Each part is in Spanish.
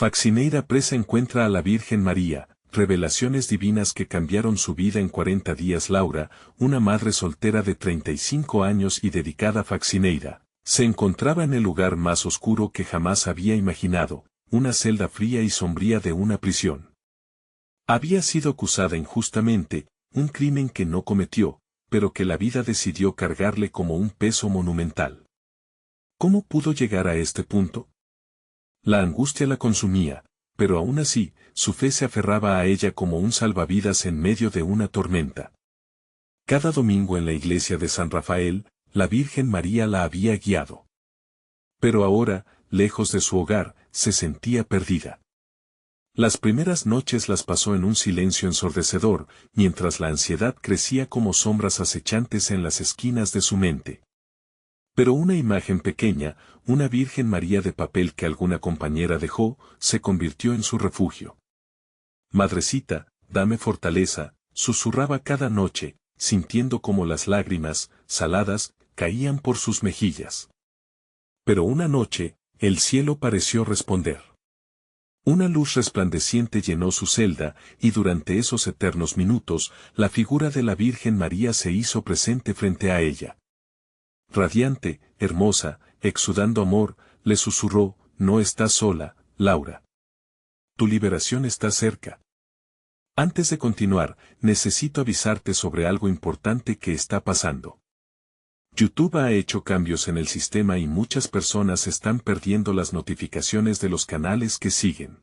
Faxineira Presa encuentra a la Virgen María, revelaciones divinas que cambiaron su vida en 40 días. Laura, una madre soltera de 35 años y dedicada a Faxineira, se encontraba en el lugar más oscuro que jamás había imaginado, una celda fría y sombría de una prisión. Había sido acusada injustamente, un crimen que no cometió, pero que la vida decidió cargarle como un peso monumental. ¿Cómo pudo llegar a este punto? La angustia la consumía, pero aún así, su fe se aferraba a ella como un salvavidas en medio de una tormenta. Cada domingo en la iglesia de San Rafael, la Virgen María la había guiado. Pero ahora, lejos de su hogar, se sentía perdida. Las primeras noches las pasó en un silencio ensordecedor, mientras la ansiedad crecía como sombras acechantes en las esquinas de su mente. Pero una imagen pequeña, una Virgen María de papel que alguna compañera dejó, se convirtió en su refugio. Madrecita, dame fortaleza, susurraba cada noche, sintiendo como las lágrimas, saladas, caían por sus mejillas. Pero una noche, el cielo pareció responder. Una luz resplandeciente llenó su celda, y durante esos eternos minutos, la figura de la Virgen María se hizo presente frente a ella. Radiante, hermosa, exudando amor, le susurró, no estás sola, Laura. Tu liberación está cerca. Antes de continuar, necesito avisarte sobre algo importante que está pasando. YouTube ha hecho cambios en el sistema y muchas personas están perdiendo las notificaciones de los canales que siguen.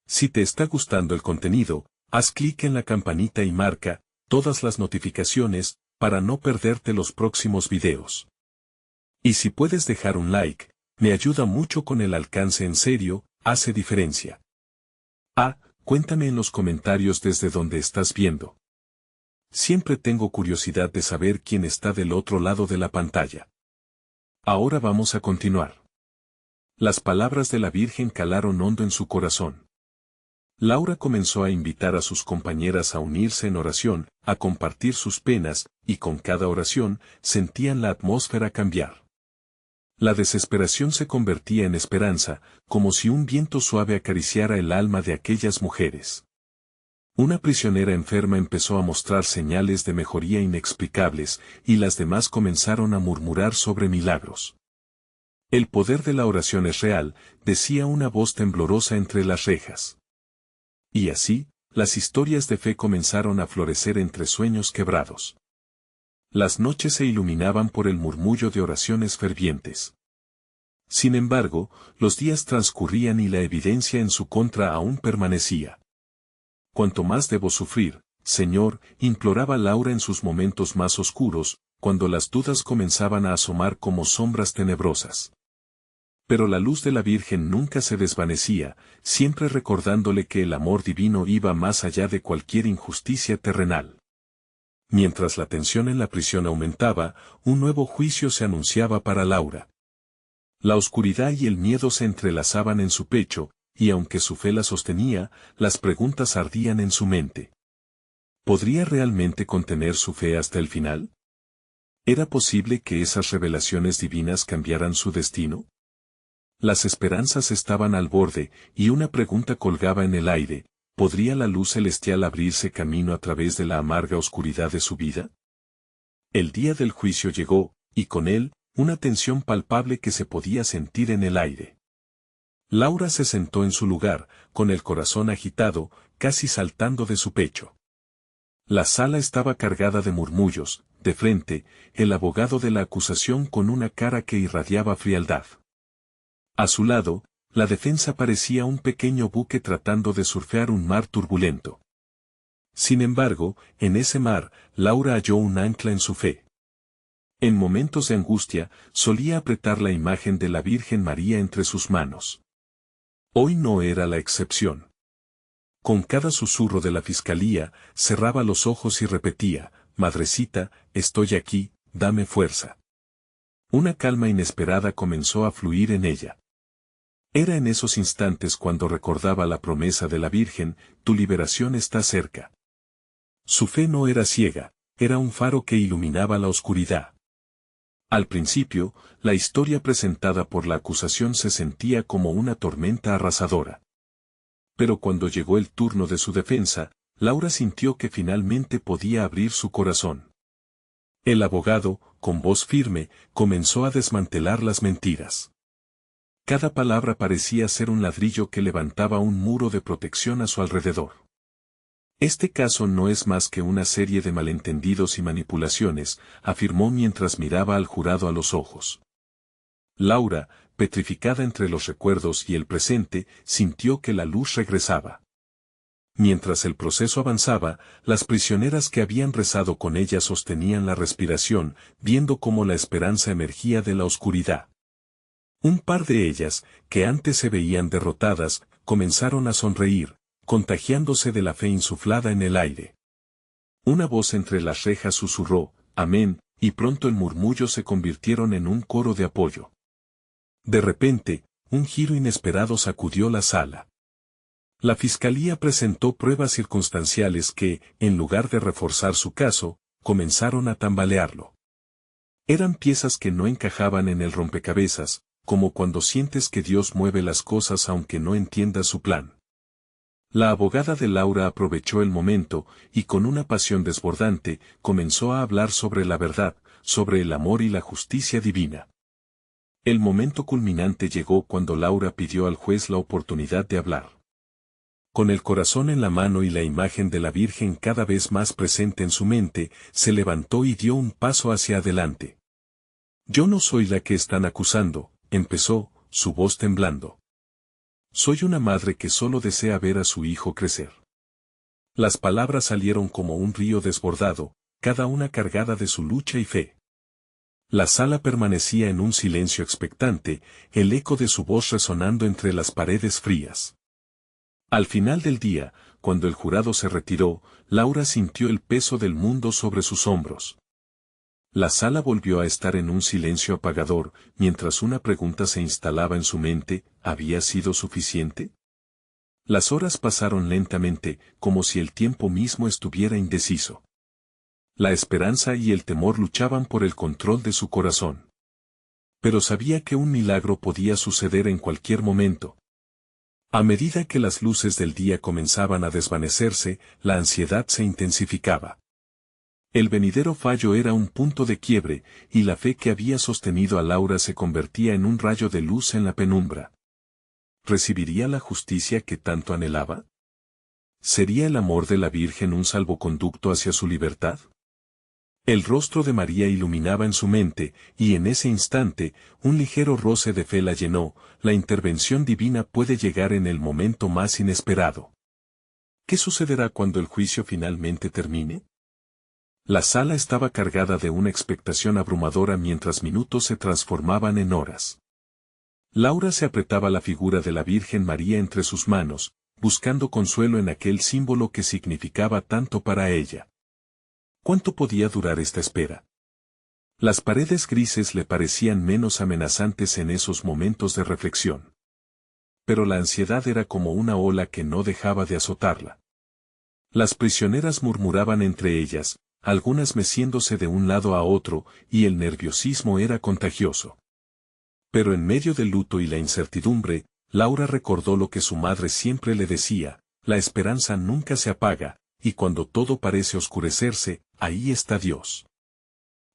Si te está gustando el contenido, haz clic en la campanita y marca todas las notificaciones para no perderte los próximos videos. Y si puedes dejar un like, me ayuda mucho con el alcance. En serio, hace diferencia. Cuéntame en los comentarios desde donde estás viendo. Siempre tengo curiosidad de saber quién está del otro lado de la pantalla. Ahora vamos a continuar. Las palabras de la Virgen calaron hondo en su corazón. Laura comenzó a invitar a sus compañeras a unirse en oración, a compartir sus penas, y con cada oración, sentían la atmósfera cambiar. La desesperación se convertía en esperanza, como si un viento suave acariciara el alma de aquellas mujeres. Una prisionera enferma empezó a mostrar señales de mejoría inexplicables, y las demás comenzaron a murmurar sobre milagros. El poder de la oración es real, decía una voz temblorosa entre las rejas. Y así, las historias de fe comenzaron a florecer entre sueños quebrados. Las noches se iluminaban por el murmullo de oraciones fervientes. Sin embargo, los días transcurrían y la evidencia en su contra aún permanecía. «¿Cuánto más debo sufrir, Señor?», imploraba Laura en sus momentos más oscuros, cuando las dudas comenzaban a asomar como sombras tenebrosas. Pero la luz de la Virgen nunca se desvanecía, siempre recordándole que el amor divino iba más allá de cualquier injusticia terrenal. Mientras la tensión en la prisión aumentaba, un nuevo juicio se anunciaba para Laura. La oscuridad y el miedo se entrelazaban en su pecho, y aunque su fe la sostenía, las preguntas ardían en su mente. ¿Podría realmente contener su fe hasta el final? ¿Era posible que esas revelaciones divinas cambiaran su destino? Las esperanzas estaban al borde, y una pregunta colgaba en el aire: ¿podría la luz celestial abrirse camino a través de la amarga oscuridad de su vida? El día del juicio llegó, y con él, una tensión palpable que se podía sentir en el aire. Laura se sentó en su lugar, con el corazón agitado, casi saltando de su pecho. La sala estaba cargada de murmullos. De frente, el abogado de la acusación con una cara que irradiaba frialdad. A su lado, la defensa parecía un pequeño buque tratando de surfear un mar turbulento. Sin embargo, en ese mar, Laura halló un ancla en su fe. En momentos de angustia, solía apretar la imagen de la Virgen María entre sus manos. Hoy no era la excepción. Con cada susurro de la fiscalía, cerraba los ojos y repetía: «Madrecita, estoy aquí, dame fuerza». Una calma inesperada comenzó a fluir en ella. Era en esos instantes cuando recordaba la promesa de la Virgen: «Tu liberación está cerca». Su fe no era ciega, era un faro que iluminaba la oscuridad. Al principio, la historia presentada por la acusación se sentía como una tormenta arrasadora. Pero cuando llegó el turno de su defensa, Laura sintió que finalmente podía abrir su corazón. El abogado, con voz firme, comenzó a desmantelar las mentiras. Cada palabra parecía ser un ladrillo que levantaba un muro de protección a su alrededor. Este caso no es más que una serie de malentendidos y manipulaciones, afirmó mientras miraba al jurado a los ojos. Laura, petrificada entre los recuerdos y el presente, sintió que la luz regresaba. Mientras el proceso avanzaba, las prisioneras que habían rezado con ella sostenían la respiración, viendo cómo la esperanza emergía de la oscuridad. Un par de ellas, que antes se veían derrotadas, comenzaron a sonreír, contagiándose de la fe insuflada en el aire. Una voz entre las rejas susurró, «Amén», y pronto el murmullo se convirtieron en un coro de apoyo. De repente, un giro inesperado sacudió la sala. La fiscalía presentó pruebas circunstanciales que, en lugar de reforzar su caso, comenzaron a tambalearlo. Eran piezas que no encajaban en el rompecabezas, como cuando sientes que Dios mueve las cosas aunque no entiendas su plan. La abogada de Laura aprovechó el momento, y con una pasión desbordante, comenzó a hablar sobre la verdad, sobre el amor y la justicia divina. El momento culminante llegó cuando Laura pidió al juez la oportunidad de hablar. Con el corazón en la mano y la imagen de la Virgen cada vez más presente en su mente, se levantó y dio un paso hacia adelante. «Yo no soy la que están acusando», empezó, su voz temblando. «Soy una madre que solo desea ver a su hijo crecer». Las palabras salieron como un río desbordado, cada una cargada de su lucha y fe. La sala permanecía en un silencio expectante, el eco de su voz resonando entre las paredes frías. Al final del día, cuando el jurado se retiró, Laura sintió el peso del mundo sobre sus hombros. La sala volvió a estar en un silencio apagador, mientras una pregunta se instalaba en su mente, ¿había sido suficiente? Las horas pasaron lentamente, como si el tiempo mismo estuviera indeciso. La esperanza y el temor luchaban por el control de su corazón. Pero sabía que un milagro podía suceder en cualquier momento. A medida que las luces del día comenzaban a desvanecerse, la ansiedad se intensificaba. El venidero fallo era un punto de quiebre, y la fe que había sostenido a Laura se convertía en un rayo de luz en la penumbra. ¿Recibiría la justicia que tanto anhelaba? ¿Sería el amor de la Virgen un salvoconducto hacia su libertad? El rostro de María iluminaba en su mente, y en ese instante, un ligero roce de fe la llenó. La intervención divina puede llegar en el momento más inesperado. ¿Qué sucederá cuando el juicio finalmente termine? La sala estaba cargada de una expectación abrumadora mientras minutos se transformaban en horas. Laura se apretaba la figura de la Virgen María entre sus manos, buscando consuelo en aquel símbolo que significaba tanto para ella. ¿Cuánto podía durar esta espera? Las paredes grises le parecían menos amenazantes en esos momentos de reflexión. Pero la ansiedad era como una ola que no dejaba de azotarla. Las prisioneras murmuraban entre ellas, algunas meciéndose de un lado a otro, y el nerviosismo era contagioso. Pero en medio del luto y la incertidumbre, Laura recordó lo que su madre siempre le decía, la esperanza nunca se apaga, y cuando todo parece oscurecerse, ahí está Dios.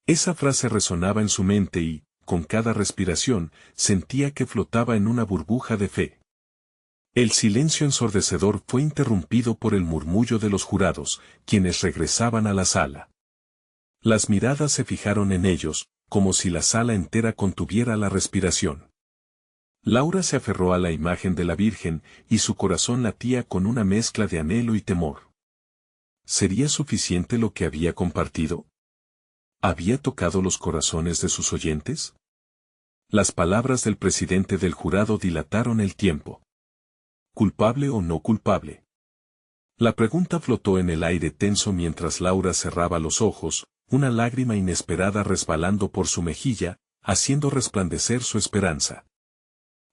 Esa frase resonaba en su mente y, con cada respiración, sentía que flotaba en una burbuja de fe. El silencio ensordecedor fue interrumpido por el murmullo de los jurados, quienes regresaban a la sala. Las miradas se fijaron en ellos, como si la sala entera contuviera la respiración. Laura se aferró a la imagen de la Virgen, y su corazón latía con una mezcla de anhelo y temor. ¿Sería suficiente lo que había compartido? ¿Había tocado los corazones de sus oyentes? Las palabras del presidente del jurado dilataron el tiempo. ¿Culpable o no culpable? La pregunta flotó en el aire tenso mientras Laura cerraba los ojos, una lágrima inesperada resbalando por su mejilla, haciendo resplandecer su esperanza.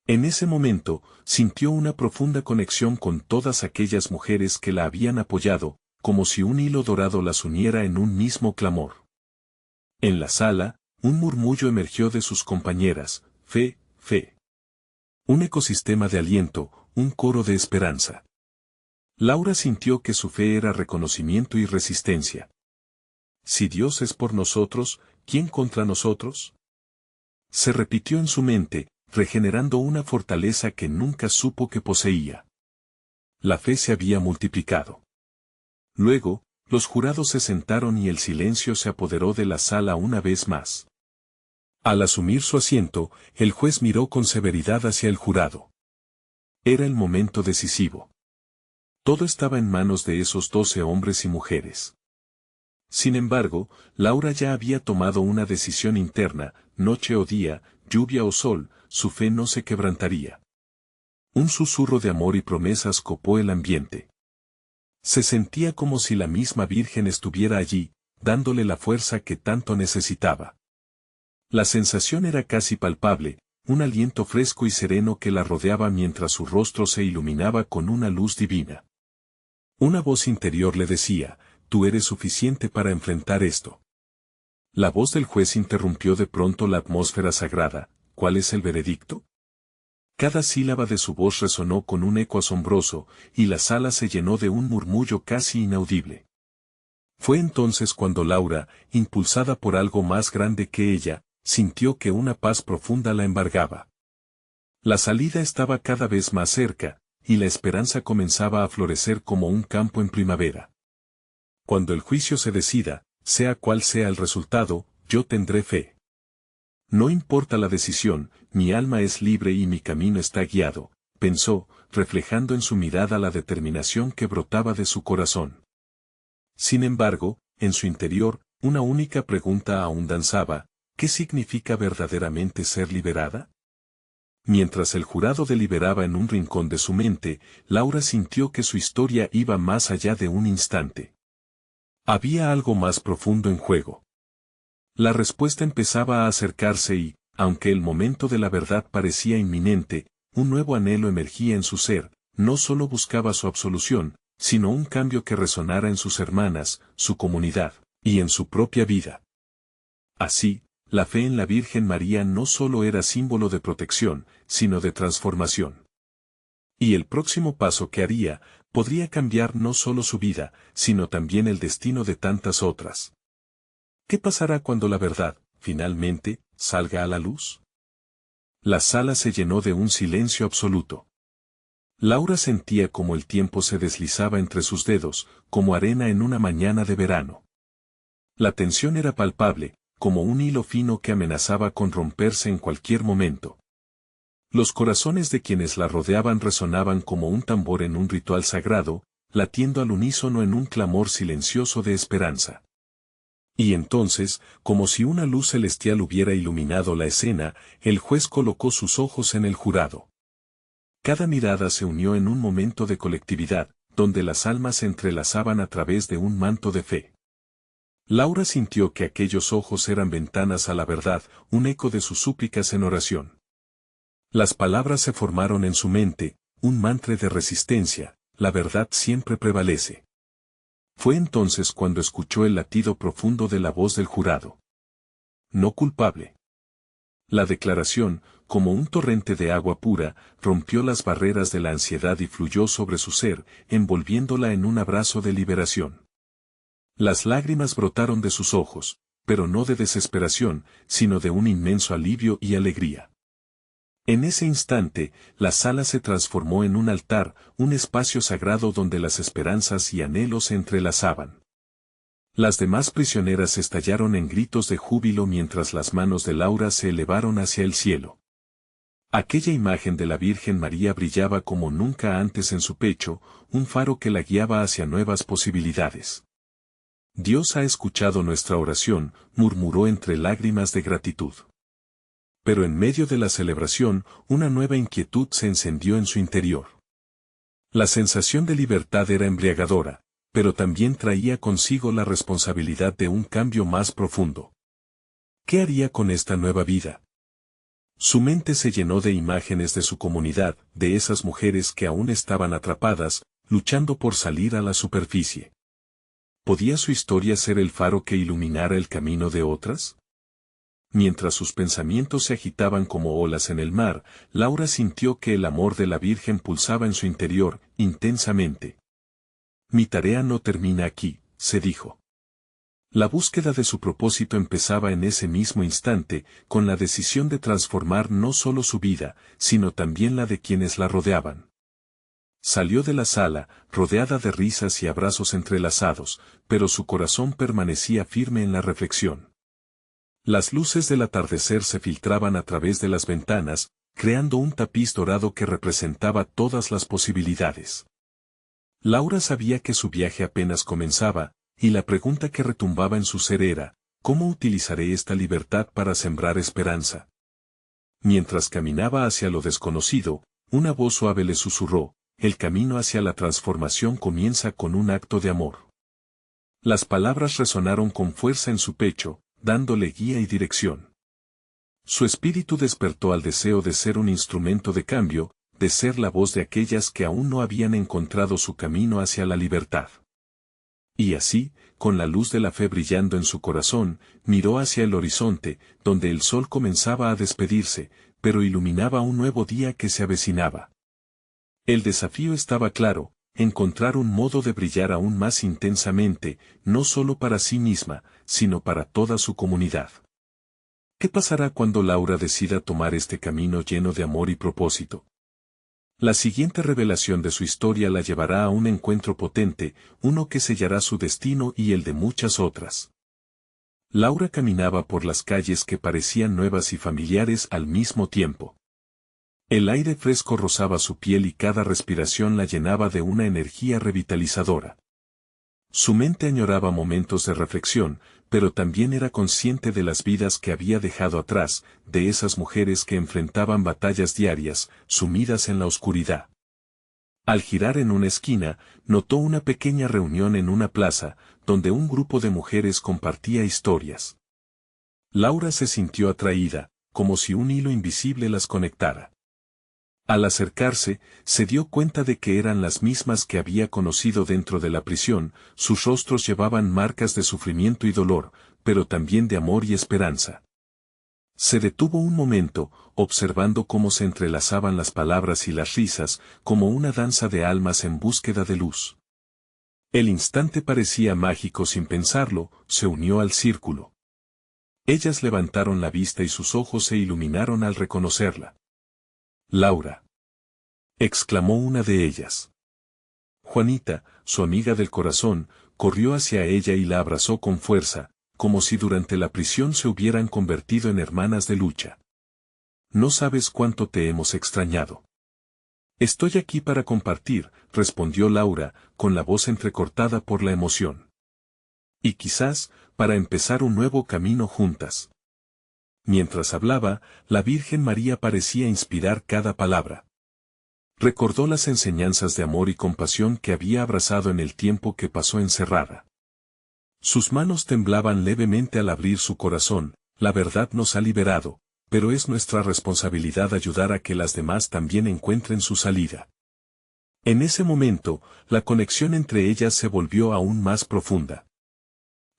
En ese momento, sintió una profunda conexión con todas aquellas mujeres que la habían apoyado, como si un hilo dorado las uniera en un mismo clamor. En la sala, Un murmullo emergió de sus compañeras: fe, fe. Un ecosistema de aliento, un coro de esperanza. Laura sintió que su fe era reconocimiento y resistencia. Si Dios es por nosotros, ¿quién contra nosotros? Se repitió en su mente, regenerando una fortaleza que nunca supo que poseía. La fe se había multiplicado. Luego, los jurados se sentaron y el silencio se apoderó de la sala una vez más. Al asumir su asiento, el juez miró con severidad hacia el jurado. Era el momento decisivo. Todo estaba en manos de esos 12 hombres y mujeres. Sin embargo, Laura ya había tomado una decisión interna: noche o día, lluvia o sol, su fe no se quebrantaría. Un susurro de amor y promesas copó el ambiente. Se sentía como si la misma Virgen estuviera allí, dándole la fuerza que tanto necesitaba. La sensación era casi palpable, un aliento fresco y sereno que la rodeaba mientras su rostro se iluminaba con una luz divina. Una voz interior le decía: tú eres suficiente para enfrentar esto. La voz del juez interrumpió de pronto la atmósfera sagrada: ¿cuál es el veredicto? Cada sílaba de su voz resonó con un eco asombroso, y la sala se llenó de un murmullo casi inaudible. Fue entonces cuando Laura, impulsada por algo más grande que ella, sintió que una paz profunda la embargaba. La salida estaba cada vez más cerca, y la esperanza comenzaba a florecer como un campo en primavera. Cuando el juicio se decida, sea cual sea el resultado, yo tendré fe. No importa la decisión, mi alma es libre y mi camino está guiado, pensó, reflejando en su mirada la determinación que brotaba de su corazón. Sin embargo, en su interior, una única pregunta aún danzaba: ¿qué significa verdaderamente ser liberada? Mientras el jurado deliberaba en un rincón de su mente, Laura sintió que su historia iba más allá de un instante. Había algo más profundo en juego. La respuesta empezaba a acercarse y, aunque el momento de la verdad parecía inminente, un nuevo anhelo emergía en su ser: no solo buscaba su absolución, sino un cambio que resonara en sus hermanas, su comunidad, y en su propia vida. Así, la fe en la Virgen María no solo era símbolo de protección, sino de transformación. Y el próximo paso que haría, podría cambiar no solo su vida, sino también el destino de tantas otras. ¿Qué pasará cuando la verdad, finalmente, salga a la luz? La sala se llenó de un silencio absoluto. Laura sentía como el tiempo se deslizaba entre sus dedos, como arena en una mañana de verano. La tensión era palpable, como un hilo fino que amenazaba con romperse en cualquier momento. Los corazones de quienes la rodeaban resonaban como un tambor en un ritual sagrado, latiendo al unísono en un clamor silencioso de esperanza. Y entonces, como si una luz celestial hubiera iluminado la escena, el juez colocó sus ojos en el jurado. Cada mirada se unió en un momento de colectividad, donde las almas se entrelazaban a través de un manto de fe. Laura sintió que aquellos ojos eran ventanas a la verdad, un eco de sus súplicas en oración. Las palabras se formaron en su mente, un mantra de resistencia: la verdad siempre prevalece. Fue entonces cuando escuchó el latido profundo de la voz del jurado. No culpable. La declaración, como un torrente de agua pura, rompió las barreras de la ansiedad y fluyó sobre su ser, envolviéndola en un abrazo de liberación. Las lágrimas brotaron de sus ojos, pero no de desesperación, sino de un inmenso alivio y alegría. En ese instante, la sala se transformó en un altar, un espacio sagrado donde las esperanzas y anhelos se entrelazaban. Las demás prisioneras estallaron en gritos de júbilo mientras las manos de Laura se elevaron hacia el cielo. Aquella imagen de la Virgen María brillaba como nunca antes en su pecho, un faro que la guiaba hacia nuevas posibilidades. Dios ha escuchado nuestra oración, murmuró entre lágrimas de gratitud. Pero en medio de la celebración, una nueva inquietud se encendió en su interior. La sensación de libertad era embriagadora, pero también traía consigo la responsabilidad de un cambio más profundo. ¿Qué haría con esta nueva vida? Su mente se llenó de imágenes de su comunidad, de esas mujeres que aún estaban atrapadas, luchando por salir a la superficie. ¿Podía su historia ser el faro que iluminara el camino de otras? Mientras sus pensamientos se agitaban como olas en el mar, Laura sintió que el amor de la Virgen pulsaba en su interior, intensamente. Mi tarea no termina aquí, se dijo. La búsqueda de su propósito empezaba en ese mismo instante, con la decisión de transformar no solo su vida, sino también la de quienes la rodeaban. Salió de la sala, rodeada de risas y abrazos entrelazados, pero su corazón permanecía firme en la reflexión. Las luces del atardecer se filtraban a través de las ventanas, creando un tapiz dorado que representaba todas las posibilidades. Laura sabía que su viaje apenas comenzaba, y la pregunta que retumbaba en su ser era, ¿cómo utilizaré esta libertad para sembrar esperanza? Mientras caminaba hacia lo desconocido, una voz suave le susurró, el camino hacia la transformación comienza con un acto de amor. Las palabras resonaron con fuerza en su pecho, dándole guía y dirección. Su espíritu despertó al deseo de ser un instrumento de cambio, de ser la voz de aquellas que aún no habían encontrado su camino hacia la libertad. Y así, con la luz de la fe brillando en su corazón, miró hacia el horizonte, donde el sol comenzaba a despedirse, pero iluminaba un nuevo día que se avecinaba. El desafío estaba claro, encontrar un modo de brillar aún más intensamente, no solo para sí misma, sino para toda su comunidad. ¿Qué pasará cuando Laura decida tomar este camino lleno de amor y propósito? La siguiente revelación de su historia la llevará a un encuentro potente, uno que sellará su destino y el de muchas otras. Laura caminaba por las calles que parecían nuevas y familiares al mismo tiempo. El aire fresco rozaba su piel y cada respiración la llenaba de una energía revitalizadora. Su mente añoraba momentos de reflexión, pero también era consciente de las vidas que había dejado atrás, de esas mujeres que enfrentaban batallas diarias, sumidas en la oscuridad. Al girar en una esquina, notó una pequeña reunión en una plaza, donde un grupo de mujeres compartía historias. Laura se sintió atraída, como si un hilo invisible las conectara. Al acercarse, se dio cuenta de que eran las mismas que había conocido dentro de la prisión, sus rostros llevaban marcas de sufrimiento y dolor, pero también de amor y esperanza. Se detuvo un momento, observando cómo se entrelazaban las palabras y las risas, como una danza de almas en búsqueda de luz. El instante parecía mágico sin pensarlo, se unió al círculo. Ellas levantaron la vista y sus ojos se iluminaron al reconocerla. Laura, exclamó una de ellas. Juanita, su amiga del corazón, corrió hacia ella y la abrazó con fuerza, como si durante la prisión se hubieran convertido en hermanas de lucha. No sabes cuánto te hemos extrañado. Estoy aquí para compartir, respondió Laura, con la voz entrecortada por la emoción. Y quizás, para empezar un nuevo camino juntas. Mientras hablaba, la Virgen María parecía inspirar cada palabra. Recordó las enseñanzas de amor y compasión que había abrazado en el tiempo que pasó encerrada. Sus manos temblaban levemente al abrir su corazón, la verdad nos ha liberado, pero es nuestra responsabilidad ayudar a que las demás también encuentren su salida. En ese momento, la conexión entre ellas se volvió aún más profunda.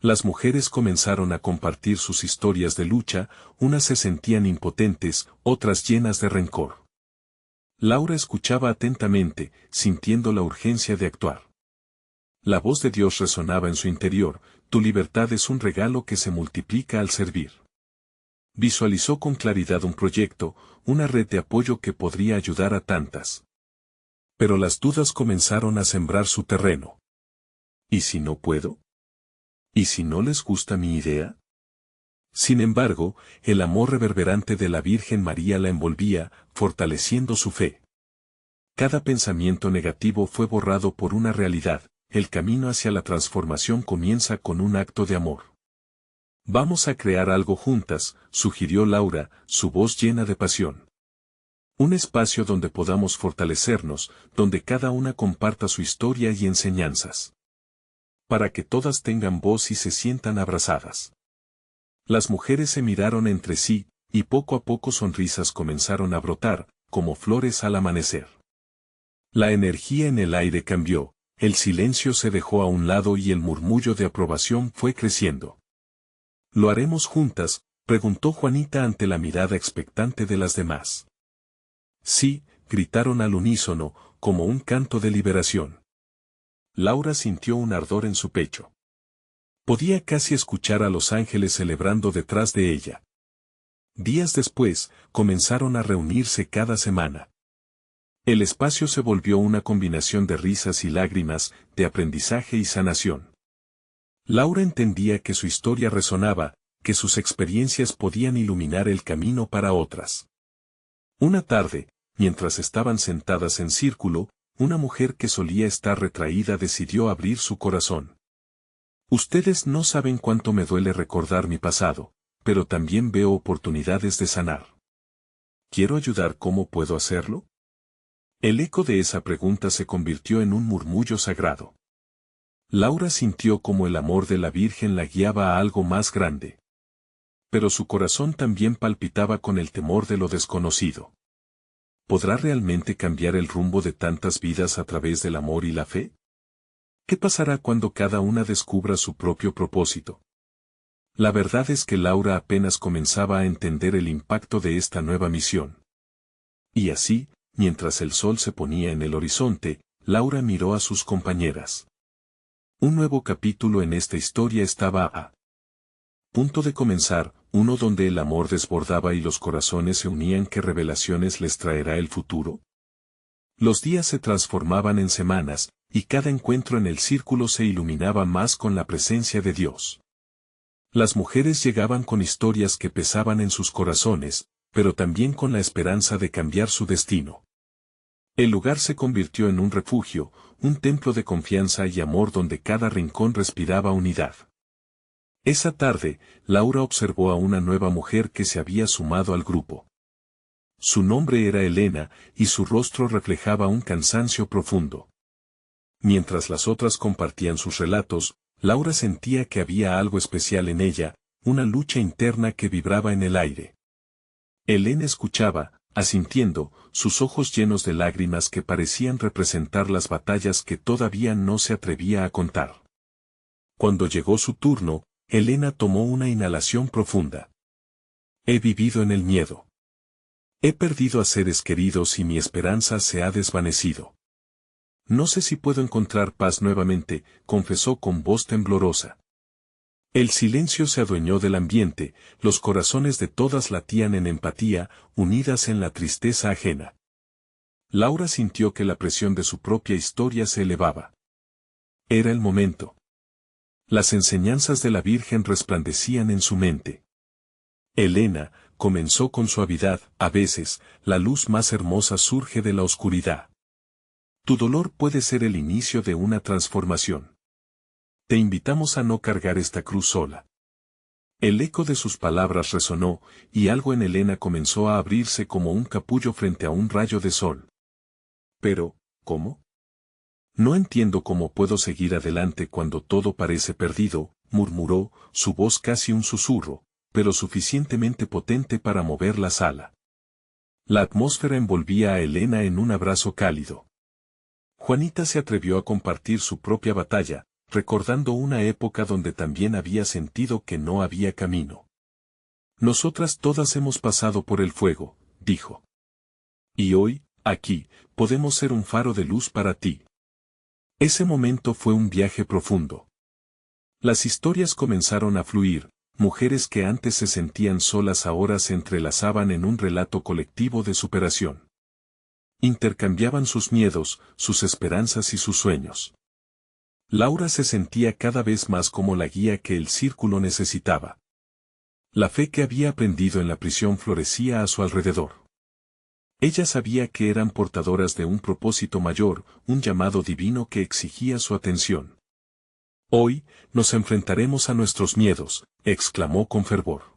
Las mujeres comenzaron a compartir sus historias de lucha, unas se sentían impotentes, otras llenas de rencor. Laura escuchaba atentamente, sintiendo la urgencia de actuar. La voz de Dios resonaba en su interior, tu libertad es un regalo que se multiplica al servir. Visualizó con claridad un proyecto, una red de apoyo que podría ayudar a tantas. Pero las dudas comenzaron a sembrar su terreno. ¿Y si no puedo? ¿Y si no les gusta mi idea? Sin embargo, el amor reverberante de la Virgen María la envolvía, fortaleciendo su fe. Cada pensamiento negativo fue borrado por una realidad, el camino hacia la transformación comienza con un acto de amor. Vamos a crear algo juntas, sugirió Laura, su voz llena de pasión. Un espacio donde podamos fortalecernos, donde cada una comparta su historia y enseñanzas. Para que todas tengan voz y se sientan abrazadas. Las mujeres se miraron entre sí, y poco a poco sonrisas comenzaron a brotar, como flores al amanecer. La energía en el aire cambió, el silencio se dejó a un lado y el murmullo de aprobación fue creciendo. Lo haremos juntas, Preguntó Juanita ante la mirada expectante de las demás. Sí, gritaron al unísono, como un canto de liberación. Laura sintió un ardor en su pecho. Podía casi escuchar a los ángeles celebrando detrás de ella. Días después, comenzaron a reunirse cada semana. El espacio se volvió una combinación de risas y lágrimas, de aprendizaje y sanación. Laura entendía que su historia resonaba, que sus experiencias podían iluminar el camino para otras. Una tarde, mientras estaban sentadas en círculo, una mujer que solía estar retraída decidió abrir su corazón. Ustedes no saben cuánto me duele recordar mi pasado, pero también veo oportunidades de sanar. ¿Quiero ayudar? ¿Cómo puedo hacerlo? El eco de esa pregunta se convirtió en un murmullo sagrado. Laura sintió como el amor de la Virgen la guiaba a algo más grande. Pero su corazón también palpitaba con el temor de lo desconocido. ¿Podrá realmente cambiar el rumbo de tantas vidas a través del amor y la fe? ¿Qué pasará cuando cada una descubra su propio propósito? La verdad es que Laura apenas comenzaba a entender el impacto de esta nueva misión. Y así, mientras el sol se ponía en el horizonte, Laura miró a sus compañeras. Un nuevo capítulo en esta historia estaba a punto de comenzar, uno donde el amor desbordaba y los corazones se unían. ¿Qué revelaciones les traerá el futuro? Los días se transformaban en semanas, y cada encuentro en el círculo se iluminaba más con la presencia de Dios. Las mujeres llegaban con historias que pesaban en sus corazones, pero también con la esperanza de cambiar su destino. El lugar se convirtió en un refugio, un templo de confianza y amor donde cada rincón respiraba unidad. Esa tarde, Laura observó a una nueva mujer que se había sumado al grupo. Su nombre era Elena, y su rostro reflejaba un cansancio profundo. Mientras las otras compartían sus relatos, Laura sentía que había algo especial en ella, una lucha interna que vibraba en el aire. Elena escuchaba, asintiendo, sus ojos llenos de lágrimas que parecían representar las batallas que todavía no se atrevía a contar. Cuando llegó su turno, Elena tomó una inhalación profunda. He vivido en el miedo. He perdido a seres queridos y mi esperanza se ha desvanecido. No sé si puedo encontrar paz nuevamente, confesó con voz temblorosa. El silencio se adueñó del ambiente, los corazones de todas latían en empatía, unidas en la tristeza ajena. Laura sintió que la presión de su propia historia se elevaba. Era el momento. Las enseñanzas de la Virgen resplandecían en su mente. Elena, comenzó con suavidad, a veces, la luz más hermosa surge de la oscuridad. Tu dolor puede ser el inicio de una transformación. Te invitamos a no cargar esta cruz sola. El eco de sus palabras resonó, y algo en Elena comenzó a abrirse como un capullo frente a un rayo de sol. Pero, ¿cómo? No entiendo cómo puedo seguir adelante cuando todo parece perdido, murmuró, su voz casi un susurro, pero suficientemente potente para mover la sala. La atmósfera envolvía a Elena en un abrazo cálido. Juanita se atrevió a compartir su propia batalla, recordando una época donde también había sentido que no había camino. Nosotras todas hemos pasado por el fuego, dijo. Y hoy, aquí, podemos ser un faro de luz para ti. Ese momento fue un viaje profundo. Las historias comenzaron a fluir, mujeres que antes se sentían solas ahora se entrelazaban en un relato colectivo de superación. Intercambiaban sus miedos, sus esperanzas y sus sueños. Laura se sentía cada vez más como la guía que el círculo necesitaba. La fe que había aprendido en la prisión florecía a su alrededor. Ella sabía que eran portadoras de un propósito mayor, un llamado divino que exigía su atención. Hoy, nos enfrentaremos a nuestros miedos, exclamó con fervor.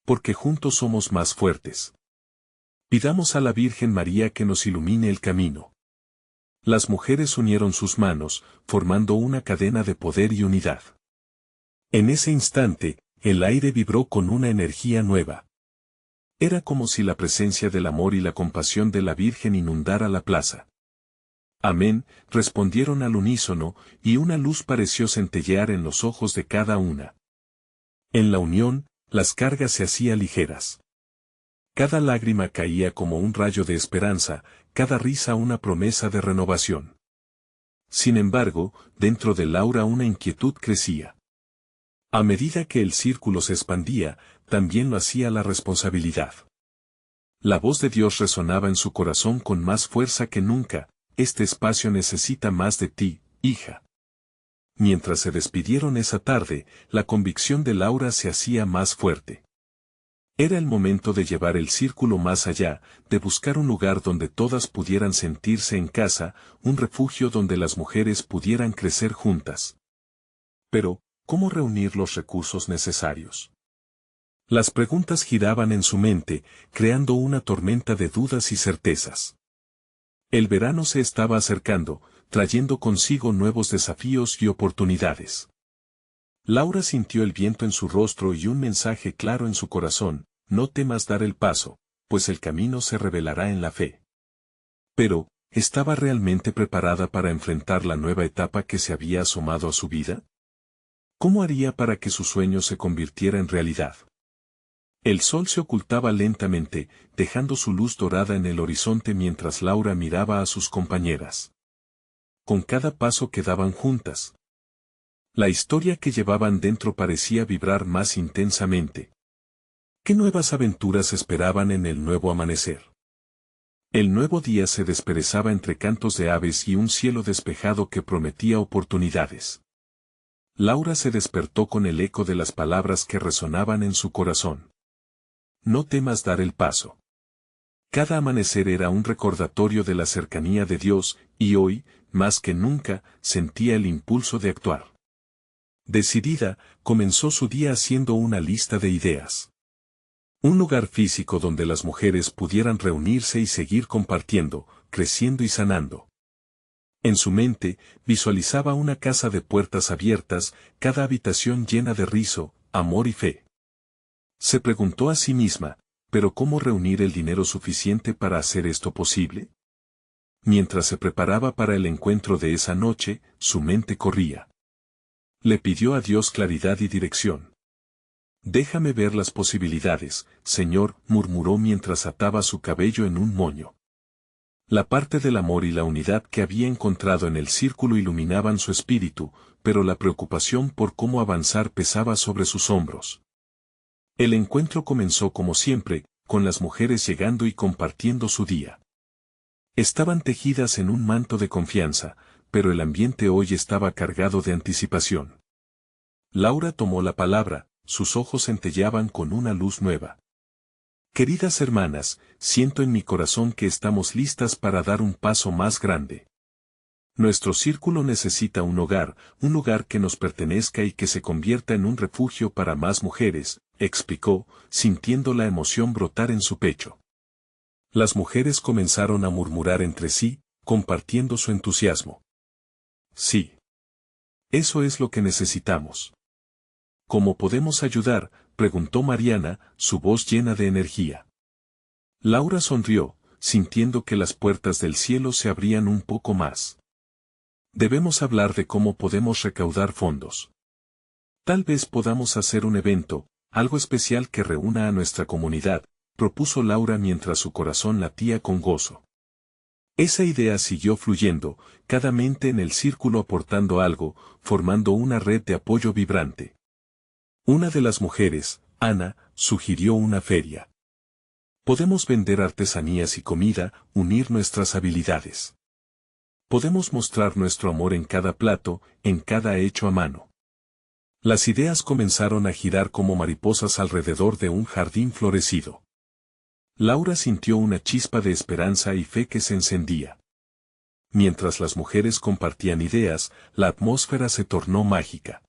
Porque juntos somos más fuertes. Pidamos a la Virgen María que nos ilumine el camino. Las mujeres unieron sus manos, formando una cadena de poder y unidad. En ese instante, el aire vibró con una energía nueva. Era como si la presencia del amor y la compasión de la Virgen inundara la plaza. Amén, respondieron al unísono, y una luz pareció centellear en los ojos de cada una. En la unión, Las cargas se hacían ligeras. Cada lágrima caía como un rayo de esperanza, cada risa una promesa de renovación. Sin embargo, dentro de Laura una inquietud crecía. A medida que el círculo se expandía, también lo hacía la responsabilidad. La voz de Dios resonaba en su corazón con más fuerza que nunca: este espacio necesita más de ti, hija. Mientras se despidieron esa tarde, la convicción de Laura se hacía más fuerte. Era el momento de llevar el círculo más allá, de buscar un lugar donde todas pudieran sentirse en casa, un refugio donde las mujeres pudieran crecer juntas. Pero, ¿cómo reunir los recursos necesarios? Las preguntas giraban en su mente, creando una tormenta de dudas y certezas. El verano se estaba acercando, trayendo consigo nuevos desafíos y oportunidades. Laura sintió el viento en su rostro y un mensaje claro en su corazón: no temas dar el paso, pues el camino se revelará en la fe. Pero, ¿estaba realmente preparada para enfrentar la nueva etapa que se había asomado a su vida? ¿Cómo haría para que su sueño se convirtiera en realidad? El sol se ocultaba lentamente, dejando su luz dorada en el horizonte mientras Laura miraba a sus compañeras. Con cada paso que daban juntas, la historia que llevaban dentro parecía vibrar más intensamente. ¿Qué nuevas aventuras esperaban en el nuevo amanecer? El nuevo día se desperezaba entre cantos de aves y un cielo despejado que prometía oportunidades. Laura se despertó con el eco de las palabras que resonaban en su corazón. No temas dar el paso. Cada amanecer era un recordatorio de la cercanía de Dios, y hoy, más que nunca, sentía el impulso de actuar. Decidida, comenzó su día haciendo una lista de ideas. Un lugar físico donde las mujeres pudieran reunirse y seguir compartiendo, creciendo y sanando. En su mente, visualizaba una casa de puertas abiertas, cada habitación llena de riso, amor y fe. Se preguntó a sí misma: ¿pero cómo reunir el dinero suficiente para hacer esto posible? Mientras se preparaba para el encuentro de esa noche, su mente corría. Le pidió a Dios claridad y dirección. Déjame ver las posibilidades, Señor, murmuró mientras ataba su cabello en un moño. La parte del amor y la unidad que había encontrado en el círculo iluminaban su espíritu, pero la preocupación por cómo avanzar pesaba sobre sus hombros. El encuentro comenzó como siempre, con las mujeres llegando y compartiendo su día. Estaban tejidas en un manto de confianza, pero el ambiente hoy estaba cargado de anticipación. Laura tomó la palabra, sus ojos centelleaban con una luz nueva. Queridas hermanas, siento en mi corazón que estamos listas para dar un paso más grande. Nuestro círculo necesita un lugar que nos pertenezca y que se convierta en un refugio para más mujeres, explicó, sintiendo la emoción brotar en su pecho. Las mujeres comenzaron a murmurar entre sí, compartiendo su entusiasmo. Sí. Eso es lo que necesitamos. ¿Cómo podemos ayudar?, preguntó Mariana, su voz llena de energía. Laura sonrió, sintiendo que las puertas del cielo se abrían un poco más. Debemos hablar de cómo podemos recaudar fondos. Tal vez podamos hacer un evento, algo especial que reúna a nuestra comunidad, propuso Laura mientras su corazón latía con gozo. Esa idea siguió fluyendo, cada mente en el círculo aportando algo, formando una red de apoyo vibrante. Una de las mujeres, Ana, sugirió una feria. Podemos vender artesanías y comida, unir nuestras habilidades. Podemos mostrar nuestro amor en cada plato, en cada hecho a mano. Las ideas comenzaron a girar como mariposas alrededor de un jardín florecido. Laura sintió una chispa de esperanza y fe que se encendía. Mientras las mujeres compartían ideas, la atmósfera se tornó mágica.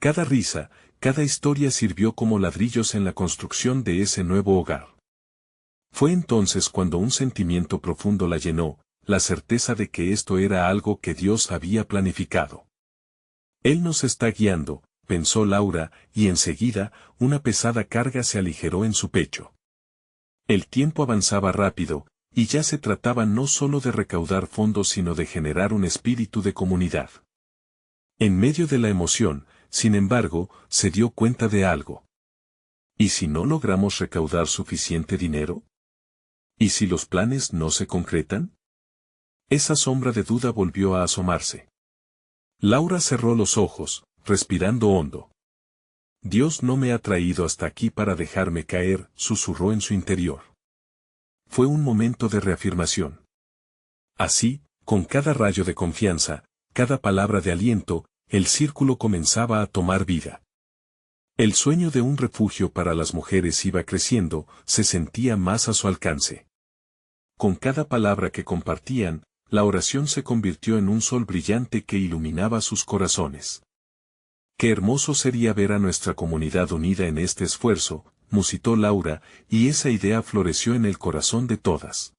Cada risa, cada historia sirvió como ladrillos en la construcción de ese nuevo hogar. Fue entonces cuando un sentimiento profundo la llenó, la certeza de que esto era algo que Dios había planificado. Él nos está guiando, pensó Laura, y enseguida, una pesada carga se aligeró en su pecho. El tiempo avanzaba rápido, y ya se trataba no solo de recaudar fondos sino de generar un espíritu de comunidad. En medio de la emoción, sin embargo, se dio cuenta de algo. ¿Y si no logramos recaudar suficiente dinero? ¿Y si los planes no se concretan? Esa sombra de duda volvió a asomarse. Laura cerró los ojos, respirando hondo. Dios no me ha traído hasta aquí para dejarme caer, susurró en su interior. Fue un momento de reafirmación. Así, con cada rayo de confianza, cada palabra de aliento, el círculo comenzaba a tomar vida. El sueño de un refugio para las mujeres iba creciendo, se sentía más a su alcance. Con cada palabra que compartían, la oración se convirtió en un sol brillante que iluminaba sus corazones. Qué hermoso sería ver a nuestra comunidad unida en este esfuerzo, musitó Laura, y esa idea floreció en el corazón de todas.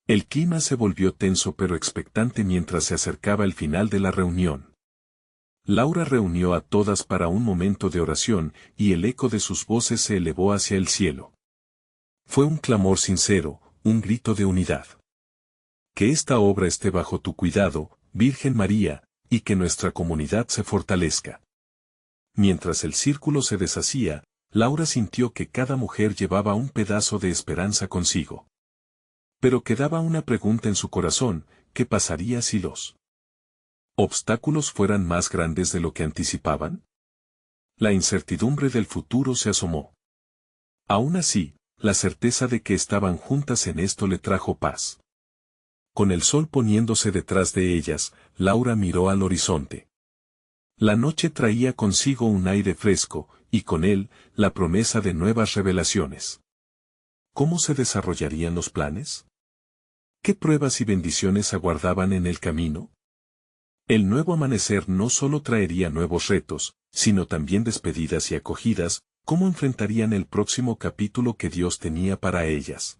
El clima se volvió tenso pero expectante mientras se acercaba el final de la reunión. Laura reunió a todas para un momento de oración, y el eco de sus voces se elevó hacia el cielo. Fue un clamor sincero, un grito de unidad. Que esta obra esté bajo tu cuidado, Virgen María, y que nuestra comunidad se fortalezca. Mientras el círculo se deshacía, Laura sintió que cada mujer llevaba un pedazo de esperanza consigo. Pero quedaba una pregunta en su corazón: ¿qué pasaría si los obstáculos fueran más grandes de lo que anticipaban? La incertidumbre del futuro se asomó. Aún así, la certeza de que estaban juntas en esto le trajo paz. Con el sol poniéndose detrás de ellas, Laura miró al horizonte. La noche traía consigo un aire fresco, y con él, la promesa de nuevas revelaciones. ¿Cómo se desarrollarían los planes? ¿Qué pruebas y bendiciones aguardaban en el camino? El nuevo amanecer no solo traería nuevos retos, sino también despedidas y acogidas. ¿Cómo enfrentarían el próximo capítulo que Dios tenía para ellas?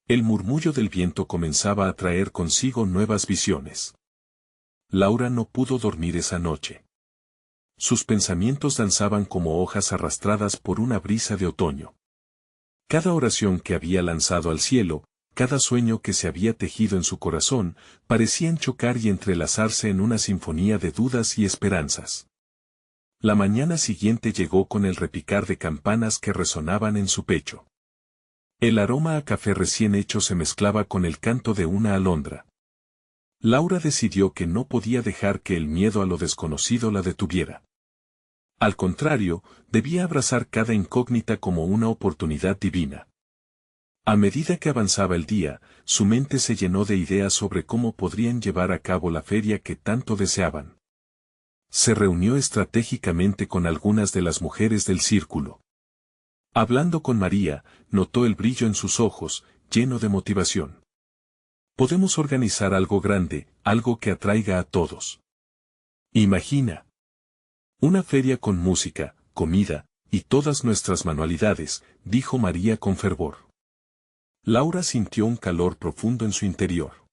El murmullo del viento comenzaba a traer consigo nuevas visiones. Laura no pudo dormir esa noche. Sus pensamientos danzaban como hojas arrastradas por una brisa de otoño. Cada oración que había lanzado al cielo, cada sueño que se había tejido en su corazón, parecían chocar y entrelazarse en una sinfonía de dudas y esperanzas. La mañana siguiente llegó con el repicar de campanas que resonaban en su pecho. El aroma a café recién hecho se mezclaba con el canto de una alondra. Laura decidió que no podía dejar que el miedo a lo desconocido la detuviera. Al contrario, debía abrazar cada incógnita como una oportunidad divina. A medida que avanzaba el día, su mente se llenó de ideas sobre cómo podrían llevar a cabo la feria que tanto deseaban. Se reunió estratégicamente con algunas de las mujeres del círculo. Hablando con María, notó el brillo en sus ojos, lleno de motivación. Podemos organizar algo grande, algo que atraiga a todos. Imagina. Una feria con música, comida, y todas nuestras manualidades, dijo María con fervor. Laura sintió un calor profundo en su interior.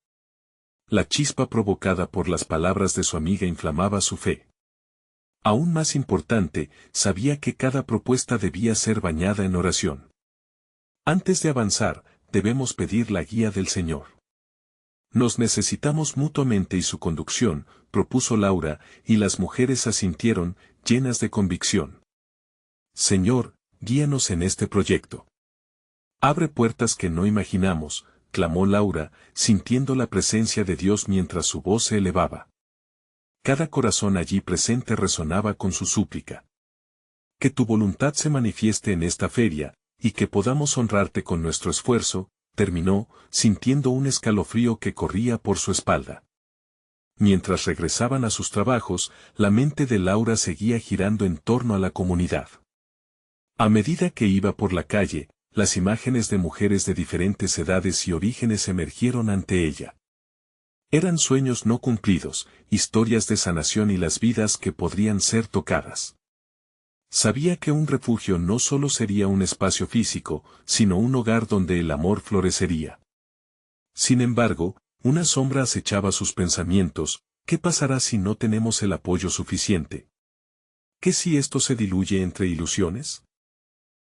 La chispa provocada por las palabras de su amiga inflamaba su fe. Aún más importante, sabía que cada propuesta debía ser bañada en oración. Antes de avanzar, debemos pedir la guía del Señor. Nos necesitamos mutuamente y su conducción, propuso Laura, y las mujeres asintieron, llenas de convicción. Señor, guíanos en este proyecto. Abre puertas que no imaginamos, clamó Laura, sintiendo la presencia de Dios mientras su voz se elevaba. Cada corazón allí presente resonaba con su súplica. Que tu voluntad se manifieste en esta feria, y que podamos honrarte con nuestro esfuerzo, terminó, sintiendo un escalofrío que corría por su espalda. Mientras regresaban a sus trabajos, la mente de Laura seguía girando en torno a la comunidad. A medida que iba por la calle, las imágenes de mujeres de diferentes edades y orígenes emergieron ante ella. Eran sueños no cumplidos, historias de sanación y las vidas que podrían ser tocadas. Sabía que un refugio no solo sería un espacio físico, sino un hogar donde el amor florecería. Sin embargo, una sombra acechaba sus pensamientos: ¿qué pasará si no tenemos el apoyo suficiente? ¿Qué si esto se diluye entre ilusiones?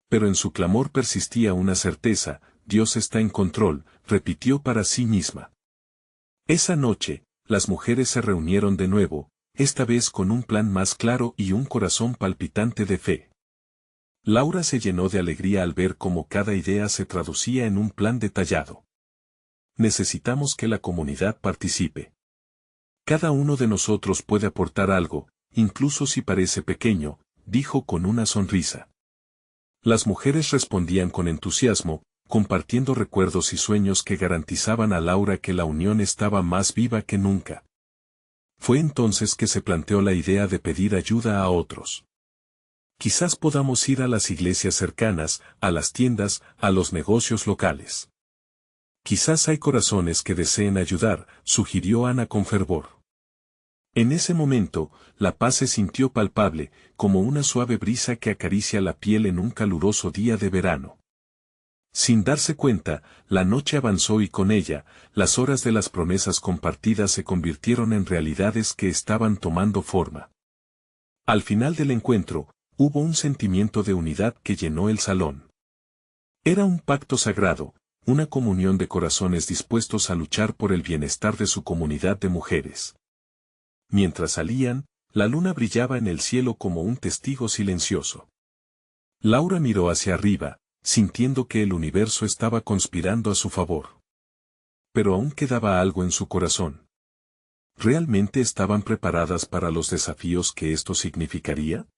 Pero en su clamor persistía una certeza: Dios está en control, repitió para sí misma. Esa noche, las mujeres se reunieron de nuevo, esta vez con un plan más claro y un corazón palpitante de fe. Laura se llenó de alegría al ver cómo cada idea se traducía en un plan detallado. Necesitamos que la comunidad participe. Cada uno de nosotros puede aportar algo, incluso si parece pequeño, dijo con una sonrisa. Las mujeres respondían con entusiasmo, compartiendo recuerdos y sueños que garantizaban a Laura que la unión estaba más viva que nunca. Fue entonces que se planteó la idea de pedir ayuda a otros. Quizás podamos ir a las iglesias cercanas, a las tiendas, a los negocios locales. Quizás hay corazones que deseen ayudar, sugirió Ana con fervor. En ese momento, la paz se sintió palpable, como una suave brisa que acaricia la piel en un caluroso día de verano. Sin darse cuenta, la noche avanzó y con ella, las horas de las promesas compartidas se convirtieron en realidades que estaban tomando forma. Al final del encuentro, hubo un sentimiento de unidad que llenó el salón. Era un pacto sagrado, una comunión de corazones dispuestos a luchar por el bienestar de su comunidad de mujeres. Mientras salían, la luna brillaba en el cielo como un testigo silencioso. Laura miró hacia arriba, sintiendo que el universo estaba conspirando a su favor. Pero aún quedaba algo en su corazón. ¿Realmente estaban preparadas para los desafíos que esto significaría?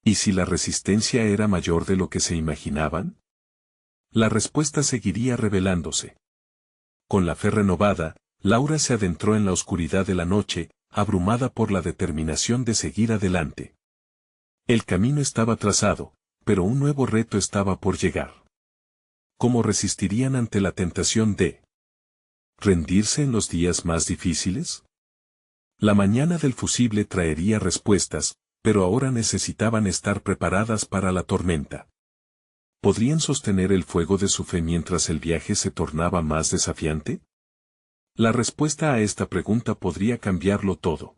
¿Y si la resistencia era mayor de lo que se imaginaban? La respuesta seguiría revelándose. Con la fe renovada, Laura se adentró en la oscuridad de la noche, abrumada por la determinación de seguir adelante. El camino estaba trazado, pero un nuevo reto estaba por llegar. ¿Cómo resistirían ante la tentación de rendirse en los días más difíciles? La mañana del fusible traería respuestas, pero ahora necesitaban estar preparadas para la tormenta. ¿Podrían sostener el fuego de su fe mientras el viaje se tornaba más desafiante? La respuesta a esta pregunta podría cambiarlo todo.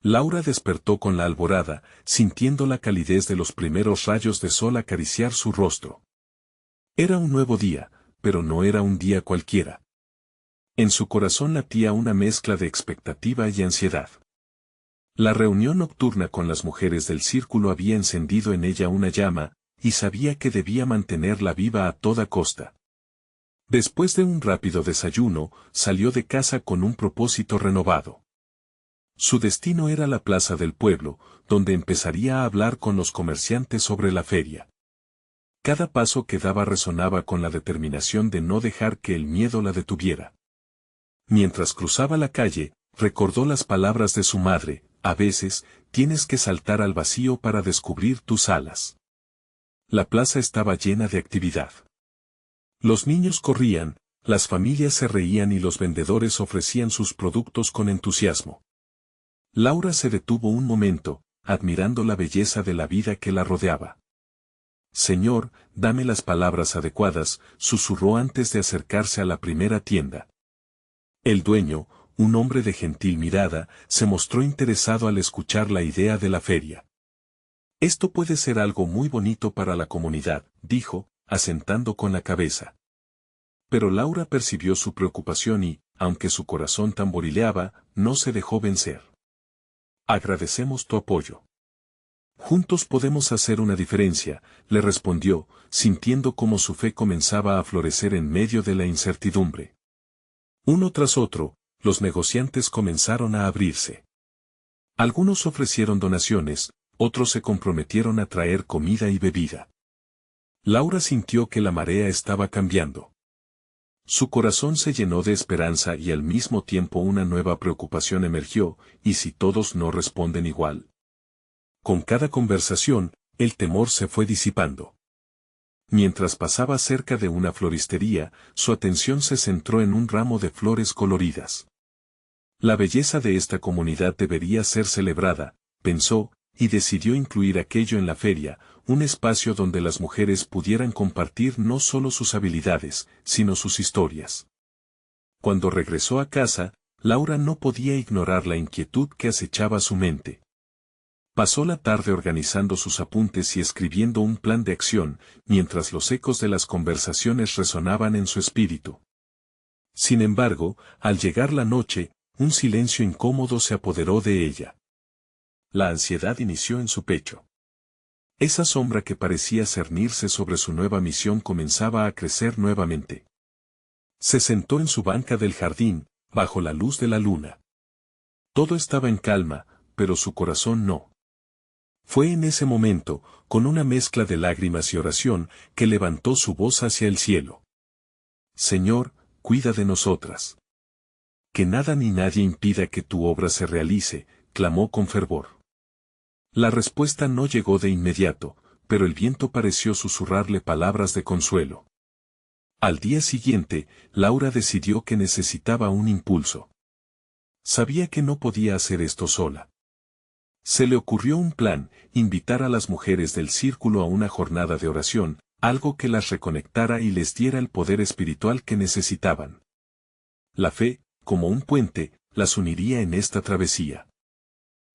Laura despertó con la alborada, sintiendo la calidez de los primeros rayos de sol acariciar su rostro. Era un nuevo día, pero no era un día cualquiera. En su corazón latía una mezcla de expectativa y ansiedad. La reunión nocturna con las mujeres del círculo había encendido en ella una llama, y sabía que debía mantenerla viva a toda costa. Después de un rápido desayuno, salió de casa con un propósito renovado. Su destino era la plaza del pueblo, donde empezaría a hablar con los comerciantes sobre la feria. Cada paso que daba resonaba con la determinación de no dejar que el miedo la detuviera. Mientras cruzaba la calle, recordó las palabras de su madre: a veces, tienes que saltar al vacío para descubrir tus alas. La plaza estaba llena de actividad. Los niños corrían, las familias se reían y los vendedores ofrecían sus productos con entusiasmo. Laura se detuvo un momento, admirando la belleza de la vida que la rodeaba. Señor, dame las palabras adecuadas, susurró antes de acercarse a la primera tienda. El dueño, un hombre de gentil mirada, se mostró interesado al escuchar la idea de la feria. Esto puede ser algo muy bonito para la comunidad, dijo, asentando con la cabeza. Pero Laura percibió su preocupación y, aunque su corazón tamborileaba, no se dejó vencer. Agradecemos tu apoyo. Juntos podemos hacer una diferencia, le respondió, sintiendo cómo su fe comenzaba a florecer en medio de la incertidumbre. Uno tras otro, los negociantes comenzaron a abrirse. Algunos ofrecieron donaciones, otros se comprometieron a traer comida y bebida. Laura sintió que la marea estaba cambiando. Su corazón se llenó de esperanza y al mismo tiempo una nueva preocupación emergió: ¿y si todos no responden igual? Con cada conversación, el temor se fue disipando. Mientras pasaba cerca de una floristería, su atención se centró en un ramo de flores coloridas. La belleza de esta comunidad debería ser celebrada, pensó, y decidió incluir aquello en la feria, un espacio donde las mujeres pudieran compartir no solo sus habilidades, sino sus historias. Cuando regresó a casa, Laura no podía ignorar la inquietud que acechaba su mente. Pasó la tarde organizando sus apuntes y escribiendo un plan de acción, mientras los ecos de las conversaciones resonaban en su espíritu. Sin embargo, al llegar la noche, un silencio incómodo se apoderó de ella. La ansiedad inició en su pecho. Esa sombra que parecía cernirse sobre su nueva misión comenzaba a crecer nuevamente. Se sentó en su banca del jardín, bajo la luz de la luna. Todo estaba en calma, pero su corazón no. Fue en ese momento, con una mezcla de lágrimas y oración, que levantó su voz hacia el cielo. Señor, cuida de nosotras. Que nada ni nadie impida que tu obra se realice, clamó con fervor. La respuesta no llegó de inmediato, pero el viento pareció susurrarle palabras de consuelo. Al día siguiente, Laura decidió que necesitaba un impulso. Sabía que no podía hacer esto sola. Se le ocurrió un plan: invitar a las mujeres del círculo a una jornada de oración, algo que las reconectara y les diera el poder espiritual que necesitaban. La fe, como un puente, las uniría en esta travesía.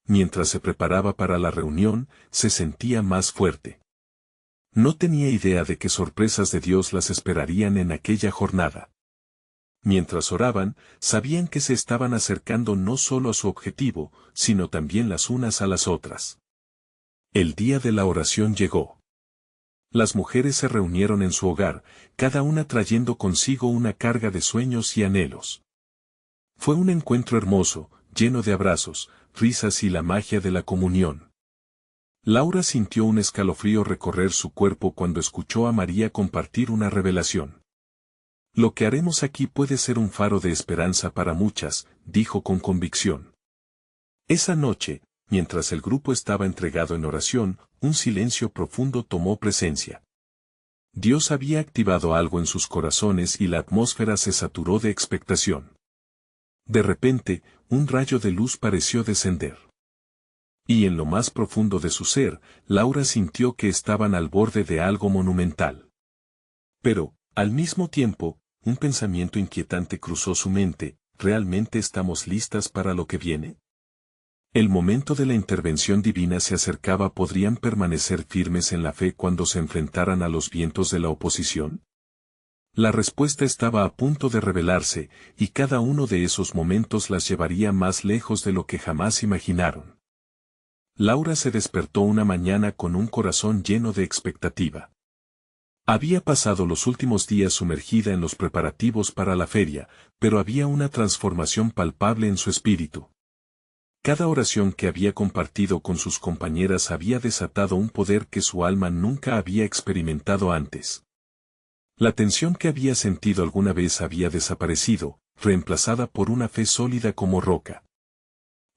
Mientras se preparaba para la reunión, se sentía más fuerte. No tenía idea de qué sorpresas de Dios las esperarían en aquella jornada. Mientras oraban, sabían que se estaban acercando no solo a su objetivo, sino también las unas a las otras. El día de la oración llegó. Las mujeres se reunieron en su hogar, cada una trayendo consigo una carga de sueños y anhelos. Fue un encuentro hermoso, lleno de abrazos, risas y la magia de la comunión. Laura sintió un escalofrío recorrer su cuerpo cuando escuchó a María compartir una revelación. Lo que haremos aquí puede ser un faro de esperanza para muchas, dijo con convicción. Esa noche, mientras el grupo estaba entregado en oración, un silencio profundo tomó presencia. Dios había activado algo en sus corazones y la atmósfera se saturó de expectación. De repente, un rayo de luz pareció descender. Y en lo más profundo de su ser, Laura sintió que estaban al borde de algo monumental. Pero, al mismo tiempo, un pensamiento inquietante cruzó su mente: ¿realmente estamos listas para lo que viene? El momento de la intervención divina se acercaba. ¿Podrían permanecer firmes en la fe cuando se enfrentaran a los vientos de la oposición? La respuesta estaba a punto de revelarse, y cada uno de esos momentos las llevaría más lejos de lo que jamás imaginaron. Laura se despertó una mañana con un corazón lleno de expectativa. Había pasado los últimos días sumergida en los preparativos para la feria, pero había una transformación palpable en su espíritu. Cada oración que había compartido con sus compañeras había desatado un poder que su alma nunca había experimentado antes. La tensión que había sentido alguna vez había desaparecido, reemplazada por una fe sólida como roca.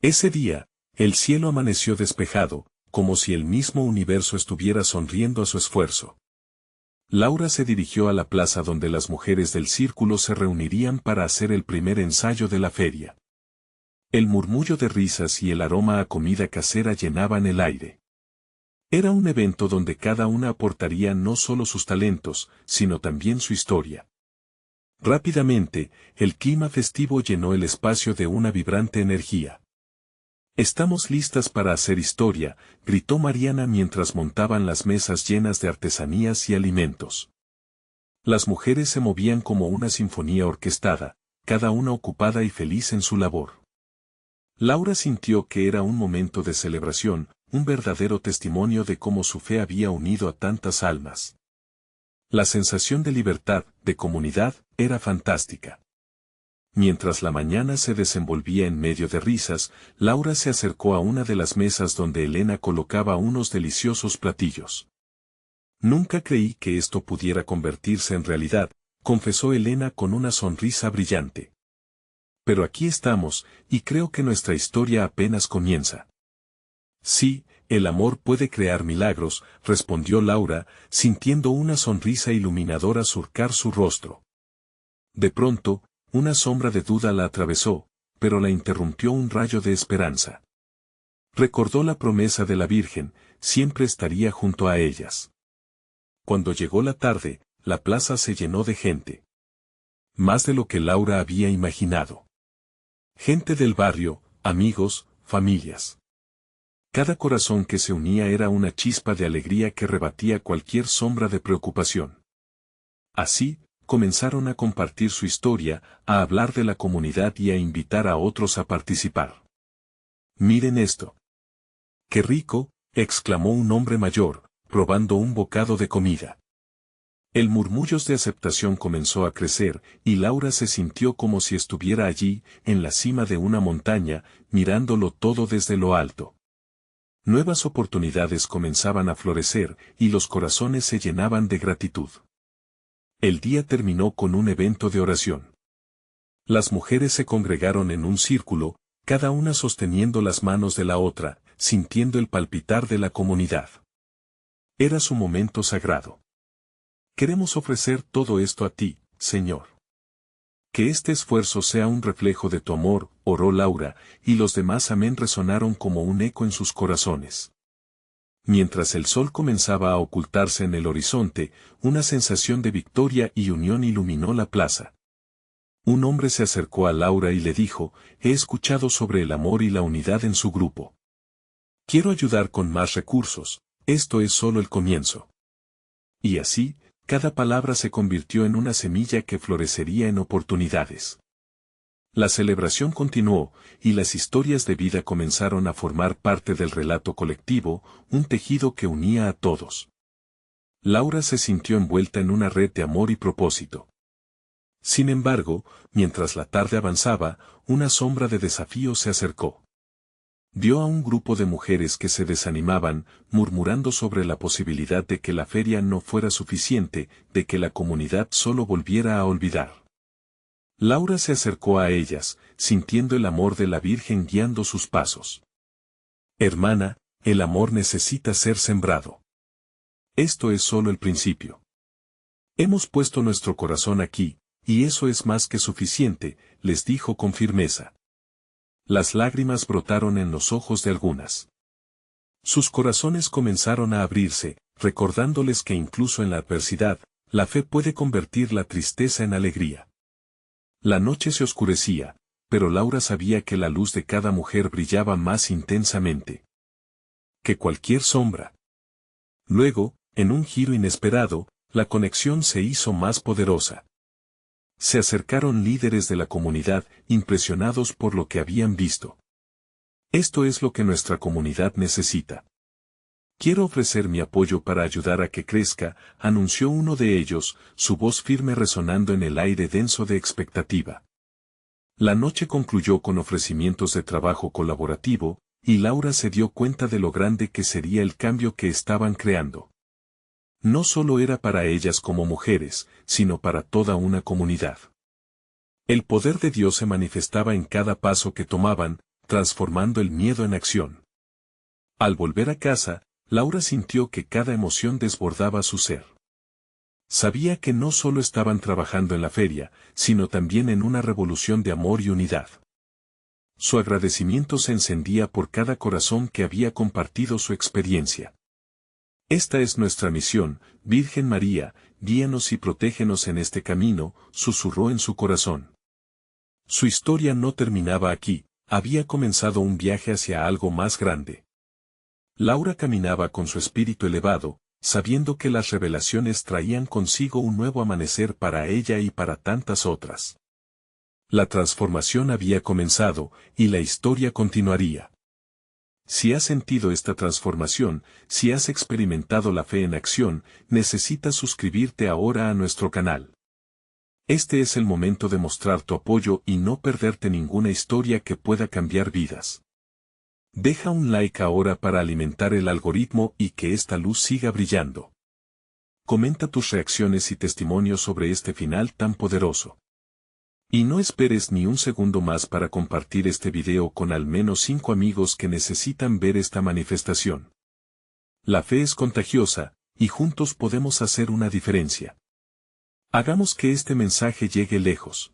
Ese día, el cielo amaneció despejado, como si el mismo universo estuviera sonriendo a su esfuerzo. Laura se dirigió a la plaza donde las mujeres del círculo se reunirían para hacer el primer ensayo de la feria. El murmullo de risas y el aroma a comida casera llenaban el aire. Era un evento donde cada una aportaría no solo sus talentos, sino también su historia. Rápidamente, el clima festivo llenó el espacio de una vibrante energía. «Estamos listas para hacer historia», gritó Mariana mientras montaban las mesas llenas de artesanías y alimentos. Las mujeres se movían como una sinfonía orquestada, cada una ocupada y feliz en su labor. Laura sintió que era un momento de celebración, un verdadero testimonio de cómo su fe había unido a tantas almas. La sensación de libertad, de comunidad, era fantástica. Mientras la mañana se desenvolvía en medio de risas, Laura se acercó a una de las mesas donde Elena colocaba unos deliciosos platillos. «Nunca creí que esto pudiera convertirse en realidad», confesó Elena con una sonrisa brillante. «Pero aquí estamos, y creo que nuestra historia apenas comienza». «Sí, el amor puede crear milagros», respondió Laura, sintiendo una sonrisa iluminadora surcar su rostro. De pronto, una sombra de duda la atravesó, pero la interrumpió un rayo de esperanza. Recordó la promesa de la Virgen: siempre estaría junto a ellas. Cuando llegó la tarde, la plaza se llenó de gente. Más de lo que Laura había imaginado. Gente del barrio, amigos, familias. Cada corazón que se unía era una chispa de alegría que rebatía cualquier sombra de preocupación. Así, comenzaron a compartir su historia, a hablar de la comunidad y a invitar a otros a participar. «Miren esto». «¡Qué rico!», exclamó un hombre mayor, probando un bocado de comida. El murmullo de aceptación comenzó a crecer, y Laura se sintió como si estuviera allí, en la cima de una montaña, mirándolo todo desde lo alto. Nuevas oportunidades comenzaban a florecer, y los corazones se llenaban de gratitud. El día terminó con un evento de oración. Las mujeres se congregaron en un círculo, cada una sosteniendo las manos de la otra, sintiendo el palpitar de la comunidad. Era su momento sagrado. Queremos ofrecer todo esto a ti, Señor. Que este esfuerzo sea un reflejo de tu amor, oró Laura, y los demás amén resonaron como un eco en sus corazones. Mientras el sol comenzaba a ocultarse en el horizonte, una sensación de victoria y unión iluminó la plaza. Un hombre se acercó a Laura y le dijo, he escuchado sobre el amor y la unidad en su grupo. Quiero ayudar con más recursos, esto es solo el comienzo. Y así, cada palabra se convirtió en una semilla que florecería en oportunidades. La celebración continuó, y las historias de vida comenzaron a formar parte del relato colectivo, un tejido que unía a todos. Laura se sintió envuelta en una red de amor y propósito. Sin embargo, mientras la tarde avanzaba, una sombra de desafío se acercó. Vio a un grupo de mujeres que se desanimaban, murmurando sobre la posibilidad de que la feria no fuera suficiente, de que la comunidad solo volviera a olvidar. Laura se acercó a ellas, sintiendo el amor de la Virgen guiando sus pasos. Hermana, el amor necesita ser sembrado. Esto es solo el principio. Hemos puesto nuestro corazón aquí, y eso es más que suficiente, les dijo con firmeza. Las lágrimas brotaron en los ojos de algunas. Sus corazones comenzaron a abrirse, recordándoles que incluso en la adversidad, la fe puede convertir la tristeza en alegría. La noche se oscurecía, pero Laura sabía que la luz de cada mujer brillaba más intensamente que cualquier sombra. Luego, en un giro inesperado, la conexión se hizo más poderosa. Se acercaron líderes de la comunidad, impresionados por lo que habían visto. Esto es lo que nuestra comunidad necesita. Quiero ofrecer mi apoyo para ayudar a que crezca, anunció uno de ellos, su voz firme resonando en el aire denso de expectativa. La noche concluyó con ofrecimientos de trabajo colaborativo, y Laura se dio cuenta de lo grande que sería el cambio que estaban creando. No solo era para ellas como mujeres, sino para toda una comunidad. El poder de Dios se manifestaba en cada paso que tomaban, transformando el miedo en acción. Al volver a casa, Laura sintió que cada emoción desbordaba su ser. Sabía que no solo estaban trabajando en la feria, sino también en una revolución de amor y unidad. Su agradecimiento se encendía por cada corazón que había compartido su experiencia. Esta es nuestra misión, Virgen María, guíanos y protégenos en este camino, susurró en su corazón. Su historia no terminaba aquí, había comenzado un viaje hacia algo más grande. Laura caminaba con su espíritu elevado, sabiendo que las revelaciones traían consigo un nuevo amanecer para ella y para tantas otras. La transformación había comenzado, y la historia continuaría. Si has sentido esta transformación, si has experimentado la fe en acción, necesitas suscribirte ahora a nuestro canal. Este es el momento de mostrar tu apoyo y no perderte ninguna historia que pueda cambiar vidas. Deja un like ahora para alimentar el algoritmo y que esta luz siga brillando. Comenta tus reacciones y testimonios sobre este final tan poderoso. Y no esperes ni un segundo más para compartir este video con al menos 5 amigos que necesitan ver esta manifestación. La fe es contagiosa, y juntos podemos hacer una diferencia. Hagamos que este mensaje llegue lejos.